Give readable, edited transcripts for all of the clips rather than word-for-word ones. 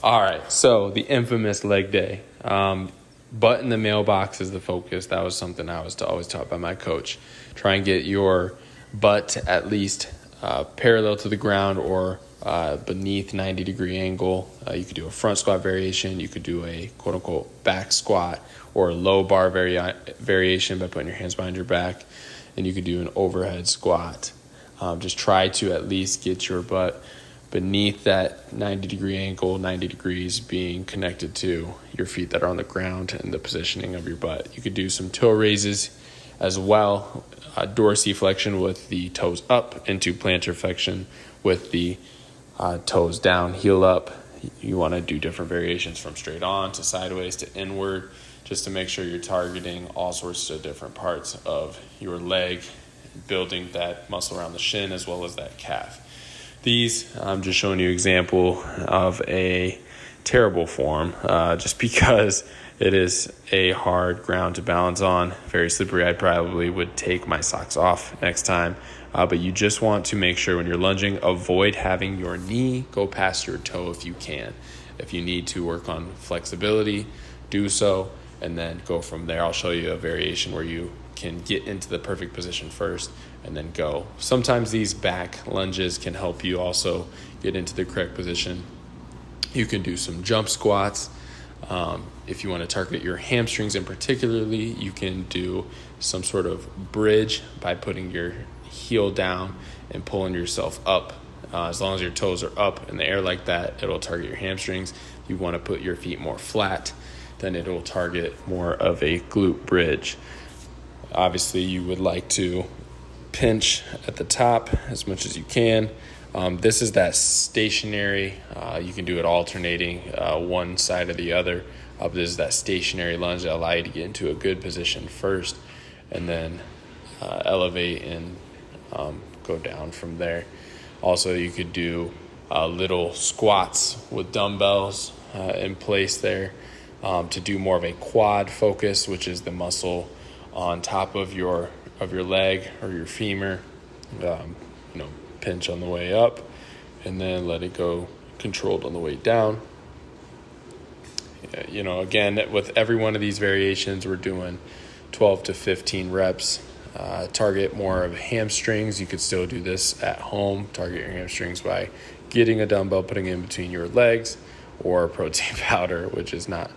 All right, so the infamous leg day. Butt in the mailbox is the focus. That was something I was always taught by my coach. Try and get your butt at least parallel to the ground or beneath 90-degree angle. You could do a front squat variation. You could do a quote-unquote back squat or a low bar variation by putting your hands behind your back. And you could do an overhead squat. Just try to at least get your butt beneath that 90-degree angle, 90 degrees being connected to your feet that are on the ground and the positioning of your butt. You could do some toe raises as well, dorsiflexion with the toes up into plantar flexion with the toes down, heel up. You want to do different variations from straight on to sideways to inward, just to make sure you're targeting all sorts of different parts of your leg, building that muscle around the shin as well as that calf. These, I'm just showing you an example of a terrible form, just because it is a hard ground to balance on, very slippery. I probably would take my socks off next time, but you just want to make sure when you're lunging, avoid having your knee go past your toe if you can. If you need to work on flexibility, do so, and then go from there. I'll show you a variation where you can get into the perfect position first and then go. Sometimes these back lunges can help you also get into the correct position. You can do some jump squats. If you want to target your hamstrings in particularly, you can do some sort of bridge by putting your heel down and pulling yourself up. As long as your toes are up in the air like that, it'll target your hamstrings. If you want to put your feet more flat, then it will target more of a glute bridge. Obviously, you would like to pinch at the top as much as you can. This is that stationary. You can do it alternating one side or the other. This is that stationary lunge that allows you to get into a good position first and then elevate and go down from there. Also, you could do little squats with dumbbells in place there to do more of a quad focus, which is the muscle on top of your leg or your femur. Pinch on the way up and then let it go controlled on the way down. Again, with every one of these variations, we're doing 12 to 15 reps. Target more of hamstrings. You could still do this at home. Target your hamstrings by getting a dumbbell, putting it in between your legs, or protein powder, which is not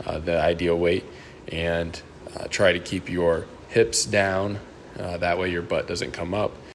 the ideal weight, and try to keep your hips down. That way your butt doesn't come up.